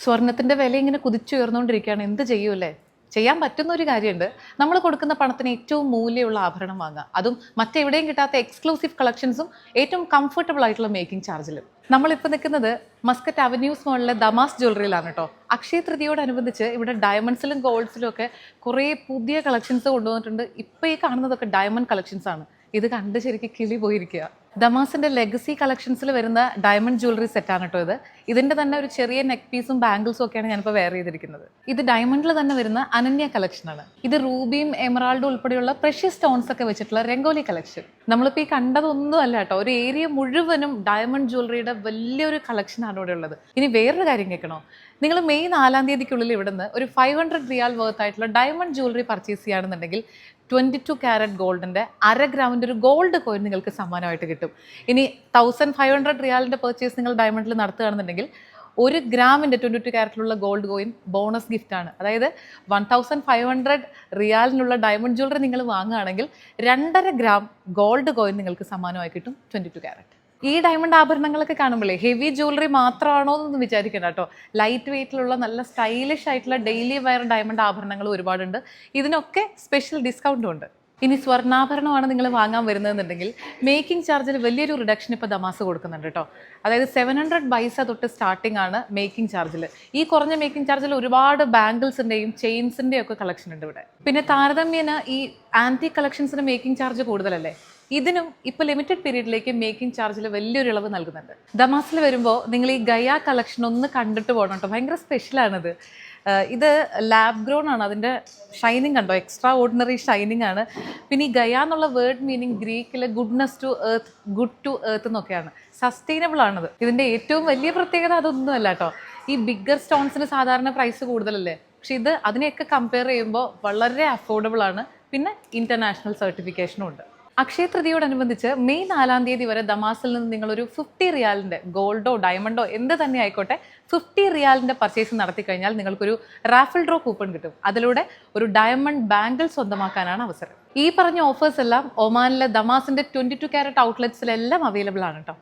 സ്വർണത്തിൻ്റെ വില ഇങ്ങനെ കുതിച്ചുയർന്നുകൊണ്ടിരിക്കുകയാണ്. എന്ത് ചെയ്യൂല്ലേ? ചെയ്യാൻ പറ്റുന്ന ഒരു കാര്യമുണ്ട്. നമ്മൾ കൊടുക്കുന്ന പണത്തിന് ഏറ്റവും മൂല്യമുള്ള ആഭരണം വാങ്ങുക. അതും മറ്റെവിടെയും കിട്ടാത്ത എക്സ്ക്ലൂസീവ് കളക്ഷൻസും ഏറ്റവും കംഫർട്ടബിൾ ആയിട്ടുള്ള മേക്കിംഗ് ചാർജിലും. നമ്മളിപ്പോൾ നിൽക്കുന്നത് മസ്കറ്റ് അവന്യൂസ് മോളിലെ ദമാസ് ജ്വല്ലറിയിലാണ് കേട്ടോ. അക്ഷയ തൃതീയോടനുബന്ധിച്ച് ഇവിടെ ഡയമണ്ട്സിലും ഗോൾഡ്സിലും ഒക്കെ കുറേ പുതിയ കളക്ഷൻസ് കൊണ്ടുവന്നിട്ടുണ്ട്. ഇപ്പോൾ ഈ കാണുന്നതൊക്കെ ഡയമണ്ട് കളക്ഷൻസ് ആണ്. ഇത് കണ്ട് ശരിക്കും കിളി പോയിരിക്കുക. ദമാസിന്റെ ലെഗസി കളക്ഷൻസിൽ വരുന്ന ഡയമണ്ട് ജ്വല്ലറി സെറ്റാണ് കേട്ടോ ഇത്. ഇതിന്റെ തന്നെ ഒരു ചെറിയ നെക്ക് പീസും ബാംഗിൾസും ഒക്കെയാണ് ഞാനിപ്പോൾ വെയർ ചെയ്തിരിക്കുന്നത്. ഇത് ഡയമണ്ടിൽ തന്നെ വരുന്ന അനന്യ കളക്ഷനാണ്. ഇത് റൂബിയും എമറാൾഡും ഉൾപ്പെടെയുള്ള പ്രഷ്യസ് സ്റ്റോൺസ് ഒക്കെ വെച്ചിട്ടുള്ള രംഗോലി കളക്ഷൻ. നമ്മളിപ്പോൾ ഈ കണ്ടതൊന്നും അല്ല കേട്ടോ, ഒരു ഏരിയ മുഴുവനും ഡയമണ്ട് ജ്വല്ലറിയുടെ വലിയൊരു കളക്ഷനാണ് ഇവിടെ ഉള്ളത്. ഇനി വേറൊരു കാര്യം കേൾക്കണോ? നിങ്ങൾ മെയ് 4-ാം തീയതിക്കുള്ളിൽ ഇവിടുന്ന് ഒരു 500 റിയാൽ വർത്ത് ആയിട്ടുള്ള ഡയമണ്ട് ജ്വല്ലറി പർച്ചേസ് ചെയ്യുകയാണെന്നുണ്ടെങ്കിൽ 22 ക്യാരറ്റ് ഗോൾഡിൻ്റെ 1/2 ഗ്രാമിൻ്റെ ഒരു ഗോൾഡ് കോയിൻ നിങ്ങൾക്ക് സമ്മാനമായിട്ട് കിട്ടും. ഇനി 1500 റിയാലിൻ്റെ പർച്ചേസ് നിങ്ങൾ ഡയമണ്ടിൽ നടത്തുകയാണെന്നുണ്ടെങ്കിൽ 1 ഗ്രാമിൻ്റെ 22 ക്യാരറ്റിലുള്ള ഗോൾഡ് കോയിൻ ബോണസ് ഗിഫ്റ്റാണ്. അതായത് 1500 റിയാലിനുള്ള ഡയമണ്ട് ജ്വല്ലറി നിങ്ങൾ വാങ്ങുകയാണെങ്കിൽ 2.5 ഗ്രാം ഗോൾഡ് കോയിൻ നിങ്ങൾക്ക് സമ്മാനമായി കിട്ടും 22 ക്യാരറ്റ്. ഈ ഡയമണ്ട് ആഭരണങ്ങളൊക്കെ കാണുമ്പോഴേ ഹെവി ജ്വല്ലറി മാത്രമാണോ എന്നൊന്നും വിചാരിക്കണം കേട്ടോ. ലൈറ്റ് വെയ്റ്റിലുള്ള നല്ല സ്റ്റൈലിഷ് ആയിട്ടുള്ള ഡെയിലി വെയർ ഡയമണ്ട് ആഭരണങ്ങൾ ഒരുപാടുണ്ട്. ഇതിനൊക്കെ സ്പെഷ്യൽ ഡിസ്കൗണ്ടും ഉണ്ട്. ഇനി സ്വർണ്ണാഭരണമാണ് നിങ്ങൾ വാങ്ങാൻ വരുന്നതെന്നുണ്ടെങ്കിൽ മേക്കിംഗ് ചാർജിൽ വലിയൊരു റിഡക്ഷൻ ഇപ്പോൾ ദമാസ് കൊടുക്കുന്നുണ്ട് കേട്ടോ. അതായത് 700 പൈസ തൊട്ട് സ്റ്റാർട്ടിംഗ് ആണ് മേക്കിംഗ് ചാർജിൽ. ഈ കുറഞ്ഞ മേക്കിംഗ് ചാർജിൽ ഒരുപാട് ബാംഗിൾസിൻ്റെയും ചെയിൻസിൻ്റെയും ഒക്കെ കളക്ഷൻ ഉണ്ട് ഇവിടെ. പിന്നെ താരതമ്യേന ഈ ആൻറ്റി കളക്ഷൻസിന് മേക്കിംഗ് ചാർജ് കൂടുതലല്ലേ? ഇതിനും ഇപ്പോൾ ലിമിറ്റഡ് പീരീഡിലേക്ക് മേക്കിംഗ് ചാർജിൽ വലിയൊരു ഇളവ് നൽകുന്നുണ്ട്. ദമാസിൽ വരുമ്പോൾ നിങ്ങൾ ഈ ഗയ കളക്ഷൻ ഒന്ന് കണ്ടിട്ട് പോകണം കേട്ടോ. ഭയങ്കര സ്പെഷ്യലാണിത്. ഇത് ലാബ് ഗ്രോൺ ആണ്. അതിൻ്റെ ഷൈനിങ് കണ്ടോ, എക്സ്ട്രാ ഓർഡിനറി ഷൈനിങ് ആണ്. പിന്നെ ഈ ഗയ എന്നുള്ള വേർഡ് മീനിങ് ഗ്രീക്കിൽ goodness to earth, good to earth എന്നൊക്കെയാണ്. സസ്റ്റൈനബിൾ ആണത്. ഇതിൻ്റെ ഏറ്റവും വലിയ പ്രത്യേകത അതൊന്നുമല്ല കേട്ടോ. ഈ ബിഗ്ഗർ സ്റ്റോൺസിന് സാധാരണ പ്രൈസ് കൂടുതലല്ലേ, പക്ഷെ ഇത് അതിനെയൊക്കെ കമ്പയർ ചെയ്യുമ്പോൾ വളരെ അഫോർഡബിൾ ആണ്. പിന്നെ ഇൻ്റർനാഷണൽ സർട്ടിഫിക്കേഷനും ഉണ്ട്. അക്ഷയ തൃതീയോടനുബന്ധിച്ച് മെയ് 4-ാം തീയതി വരെ ദമാസിൽ നിന്ന് നിങ്ങളൊരു 50 റിയാലിൻ്റെ ഗോൾഡോ ഡയമണ്ടോ എന്ത് തന്നെ ആയിക്കോട്ടെ 50 റിയാലിൻ്റെ പർച്ചേസ് നടത്തി കഴിഞ്ഞാൽ നിങ്ങൾക്കൊരു റാഫിൾ ഡ്രോ കൂപ്പൺ കിട്ടും. അതിലൂടെ ഒരു ഡയമണ്ട് ബാംഗിൾ സ്വന്തമാക്കാനാണ് അവസരം. ഈ പറഞ്ഞ ഓഫേഴ്സ് എല്ലാം ഒമാനിലെ ദമാസിൻ്റെ 22 ക്യാരറ്റ് ഔട്ട്ലെറ്റ്സിലെല്ലാം അവൈലബിൾ ആണ് കേട്ടോ.